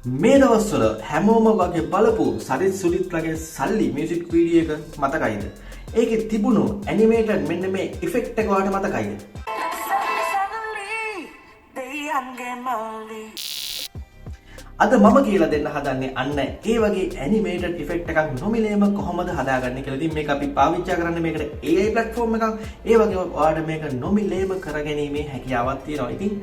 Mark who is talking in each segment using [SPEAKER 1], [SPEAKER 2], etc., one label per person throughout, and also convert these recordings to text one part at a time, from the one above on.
[SPEAKER 1] මේ දවස්වල හැමෝම වගේ බලපු සරිත් සුලිත්ලගේ සල්ලි මියුසික් වීඩියෝ එක මතකයිද? ඒකේ තිබුණු ඇනිමේටඩ් මෙන්න මේ ඉෆෙක්ට් එක වාට මතකයිද? අද මම කියලා දෙන්න හදන්නේ අන්න ඒ වගේ ඇනිමේටඩ් ඉෆෙක්ට් එකක් නොමිලේම කොහොමද හදාගන්නේ කියලා. ඉතින් මේක අපි පාවිච්චි කරන්නේ මේකට AI platform එකක්. ඒ වගේම ඔයාලට මේක නොමිලේම කරගැනීමේ හැකියාවක් තියෙනවා. ඉතින්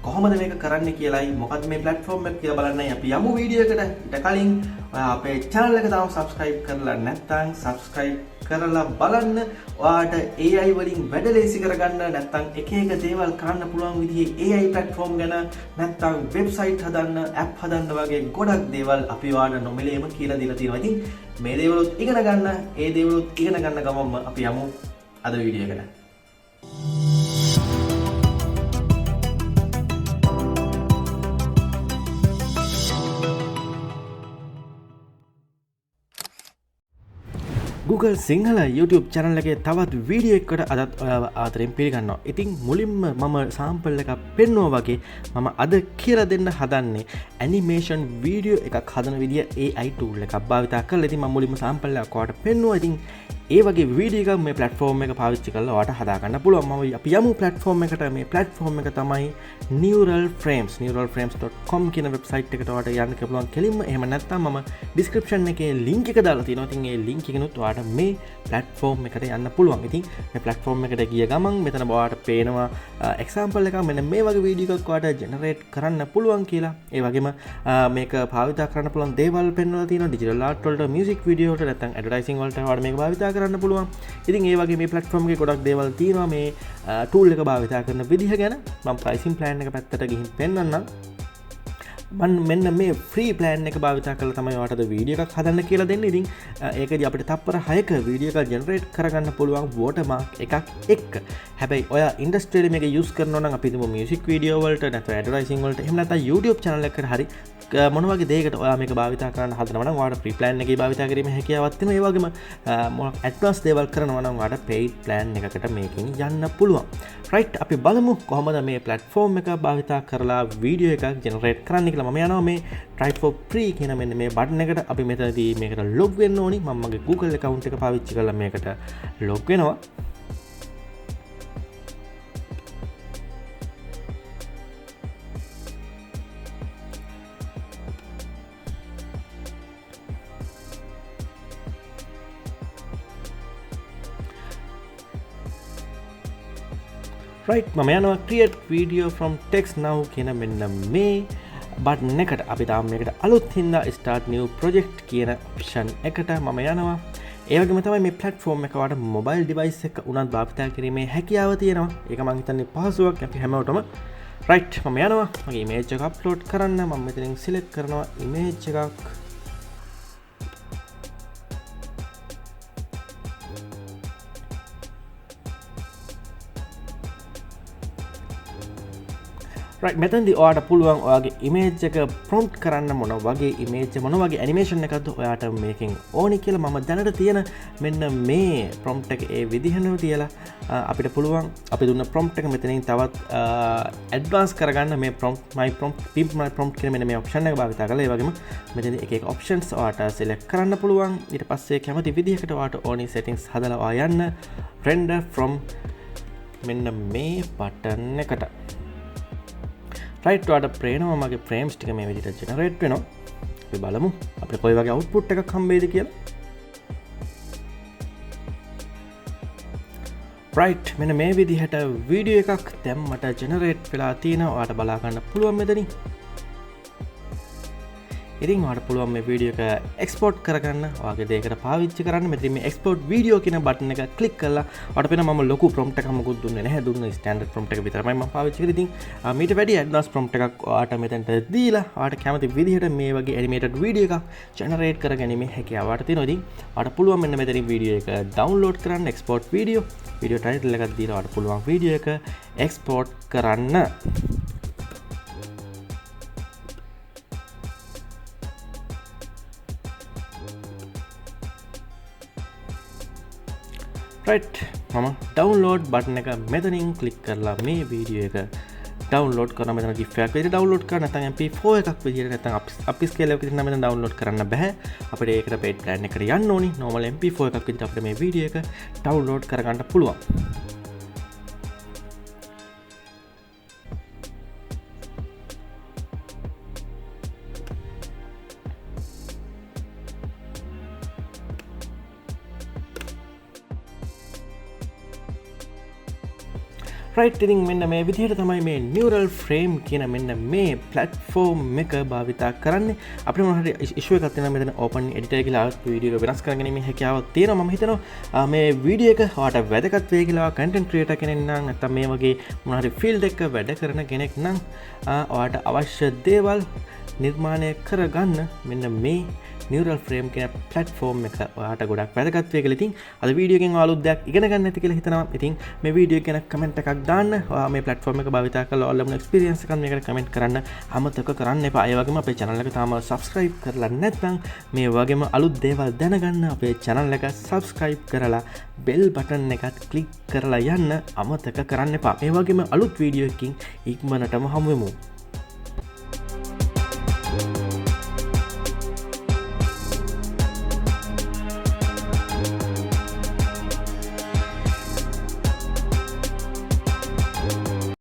[SPEAKER 1] කොහොමද මේක කරන්නේ කියලායි මොකද්ද මේ platform එක කියලා බලන්නයි අපි යමු වීඩියෝ එකට. ඊට කලින් ඔයා අපේ channel එක තාම subscribe කරලා නැත්නම් subscribe කරලා බලන්න. ඔයාට AI වලින් වැඩ ලේසි කරගන්න නැත්නම් එක එක දේවල් කරන්න පුළුවන් විදිහේ AI platform ගැන නැත්නම් website හදන්න, app හදන්න වගේ ගොඩක් දේවල් අපි ඔයාලට නොමිලේම කියලා දීලා තියෙනවා. ඉතින් මේ දේවලුත් ඉගෙන ගන්න, ඒ දේවලුත් ඉගෙන ගන්න ගමන්ම අපි යමු අද වීඩියෝ එකට. Google Sinhala YouTube channel එකේ තවත් වීඩියෝ එකකට අදත් ඔයාව ආදරෙන් පිළිගන්නවා. ඉතින් මුලින්ම මම සාම්පල් එකක් පෙන්වුවා වගේ මම අද කියලා දෙන්න හදන්නේ ඇනිමේෂන් වීඩියෝ එකක් හදන විදිය AI tool එකක් භාවිතා කරලා. ඉතින් මම මුලින්ම සාම්පල් එකක් ඔයාලට පෙන්වුවා. ඉතින් ඒ වගේ වීඩියෝ එකක් මේ platform එක පාවිච්චි කරලා ඔයාලට හදා ගන්න පුළුවන්. මම අපි යමු platform එකට. මේ platform එක තමයි NeuralFrames. NeuralFrames.com කියන website එකට ඔයාලට යන්න පුළුවන් කෙලින්ම. එහෙම නැත්නම් මම description එකේ link එක දාලා තියෙනවා. ඉතින් ඒ link එකනොත් ඔයාලට මේ platform එකට යන්න පුළුවන්. ඉතින් මේ platform එකට ගිය ගමන් මෙතන ඔයාලට පේනවා example එකක්. මෙන්න මේ වගේ වීඩියෝ එකක් ඔයාලට generate කරන්න පුළුවන් කියලා. ඒ වගේම මේක භාවිතා කරන්න පුළුවන් දේවල් පෙන්වලා තියෙනවා. digital art වලට, music video වලට නැත්නම් advertising වලට ඔයාලට මේක භාවිතා කරන්න පුළුවන්. ඉතින් ඒ වගේ මේ platform එකේ ගොඩක් දේවල් තියෙනවා. මේ tool එක භාවිතා කරන විදිහ ගැන මම pricing plan එක පැත්තට ගිහින් පෙන්නන්නම්. මෙන්න මේ ෆ්‍රී ප්ලෑන් එක භාවිතා කරලා තමයි ඔයාලට වීඩියෝ එකක් හදන්න කියලා දෙන්නේ. ඉතින් ඒකදී අපිට තප්පර 6ක වීඩියෝ එකක් ජෙනරේට් කරගන්න පුළුවන් watermark එකක් එක්ක. හැබැයි ඔයා ඉන්ඩස්ට්‍රියල් මේක යූස් කරනවා නම් අපි හිතමු මියුසික් වීඩියෝ වලට නැත්නම් ඇඩ්වර්ටයිසිංగ్ වලට එහෙම නැත්නම් YouTube channel එකකට හරි මොන වගේ දෙයකට ඔයා මේක භාවිතා කරන්න හදනවා නම් ඔයාලට free plan එකේ භාවිතා කිරීමේ හැකියාවක් තියෙනවා. ඒ වගේම මොන advanced දේවල් කරනවා නම් ඔයාලට paid plan එකකට මේකෙන් යන්න පුළුවන්. right අපි බලමු කොහොමද මේ platform එක භාවිතා කරලා වීඩියෝ එකක් ජෙනරේට් කරන්න කියලා. මම යනවා මේ try for free කියන මෙන්න මේ බටන් එකට. අපි මෙතනදී මේකට log වෙන්න ඕනි. මම මගේ Google account එක පාවිච්චි කරලා මේකට log වෙනවා. right මම යනවා create video from text now කියන මෙන්න මේ බටන් එකට. අපි තාම මේකට අලුත් හින්දා start new project කියන option එකට මම යනවා. ඒ වගේම තමයි මේ platform එක ඔයාලට mobile device එක උනත් භාවිතා කිරීමේ හැකියාව තියෙනවා. ඒක මම හිතන්නේ පහසුවක් අපි හැමෝටම. right මම යනවා මගේ image එක upload කරන්න. මම මෙතනින් select කරනවා image එකක්. right මෙතනදී ඔයාලට පුළුවන් ඔයාගේ image එක prompt කරන්න මොන වගේ image මොන වගේ animation එකක්ද ඔයාලට මේකෙන් ඕනි කියලා. මම දැනට තියෙන මෙන්න මේ prompt එක ඒ විදිහම තියලා අපිට පුළුවන් අපි දුන්න prompt එක මෙතනින් තවත් advance කරගන්න මේ my prompt කියන මෙන්න මේ option එක භාවිතා කරලා. ඒ වගේම මෙතනදී එක එක options ඔයාලට select කරන්න පුළුවන්. ඊට පස්සේ කැමති විදිහකට ඔයාලට ඕනි settings හදලා ඔයා යන්න render from මෙන්න මේ button එකට. right ඔයාලට පේනවා මගේ frames ටික මේ විදිහට generate වෙනවා. අපි බලමු අපිට කොයි වගේ output එකක් හම්බෙයිද කියලා. right මෙන්න මේ විදිහට වීඩියෝ එකක් දැන් මට generate වෙලා තියෙනවා. ඔයාලට බලා ගන්න පුළුවන් මෙතනින්. ඉතින් ඔයාලට පුළුවන් මේ වීඩියෝ එක export කරගන්න ඔයාගේ දෙයකට පාවිච්චි කරන්න. මෙතන මේ export video කියන බටන් එක click කරලා ඔයාලට පේනවා මම ලොකු prompt එකක් මොකුත් දුන්නේ නැහැ. දුන්න standard prompt එක විතරයි මම පාවිච්චි කරේ. ඉතින් මීට වැඩි advanced prompt එකක් ඔයාලට මෙතනට දීලා ඔයාලට කැමති විදිහට මේ වගේ animated video එකක් generate කරගැනීමේ හැකියාව ඔයාලට තියෙනවා. ඉතින් ඔයාලට පුළුවන් මෙන්න මෙතනින් වීඩියෝ එක download කරන්න export video title එකක් දීලා ඔයාලට පුළුවන් වීඩියෝ එක export කරන්න. right මම download බටන් එක මෙතනින් ක්ලික් කරලා මේ වීඩියෝ එක ඩවන්ලෝඩ් කරන මෙතන GIF එකක් විදිහට ඩවන්ලෝඩ් කරන්න නැත්නම් MP4 එකක් විදිහට නැත්නම් අපි ස්කේල් එකක් විදිහට නම් මෙතන ඩවන්ලෝඩ් කරන්න බෑ. අපිට ඒකට paid plan එකට යන්න ඕනි. normal MP4 එකක් විදිහට අපිට මේ වීඩියෝ එක ඩවන්ලෝඩ් කරගන්න පුළුවන්. රයිට් ඉතින් මෙන්න මේ විදිහට තමයි මේ NeuralFrame කියන මෙන්න මේ platform එක භාවිතා කරන්නේ. අපිට මොන හරි issue එකක් තියෙනවා මෙතන open editor එක කියලා වීඩියෝ එක වෙනස් කරගැනීමේ හැකියාවක් තියෙනවා. මම හිතනවා මේ වීඩියෝ එක ඔයාලට වැදගත් වෙයි කියලා. content creator කෙනෙක් නම් නැත්නම් මේ වගේ මොන හරි field එකක වැඩ කරන කෙනෙක් නම් ඔයාලට අවශ්‍ය දේවල් නිර්මාණය කරගන්න මෙන්න මේ NeuralFrame කියන platform එක ඔයාලට ගොඩක් වැදගත් වෙයි කියලා. ඉතින් අද වීඩියෝ එකෙන් අලුත් දෙයක් ඉගෙන ගන්න ඇති කියලා හිතනවා. ඉතින් මේ වීඩියෝ එක ගැන කමෙන්ට් එකක් දාන්න. ඔයා මේ platform එක භාවිතා කරලා ඔයාලගේ experience එකක් මේකට කමෙන්ට් කරන්න අමතක කරන්න එපා. ඒ වගේම අපේ channel එක තාම subscribe කරලා නැත්නම් මේ වගේම අලුත් දේවල් දැනගන්න අපේ channel එක subscribe කරලා bell button එකත් click කරලා යන්න අමතක කරන්න එපා. මේ වගේම අලුත් වීඩියෝ එකකින් ඉක්මනටම හමු වෙමු.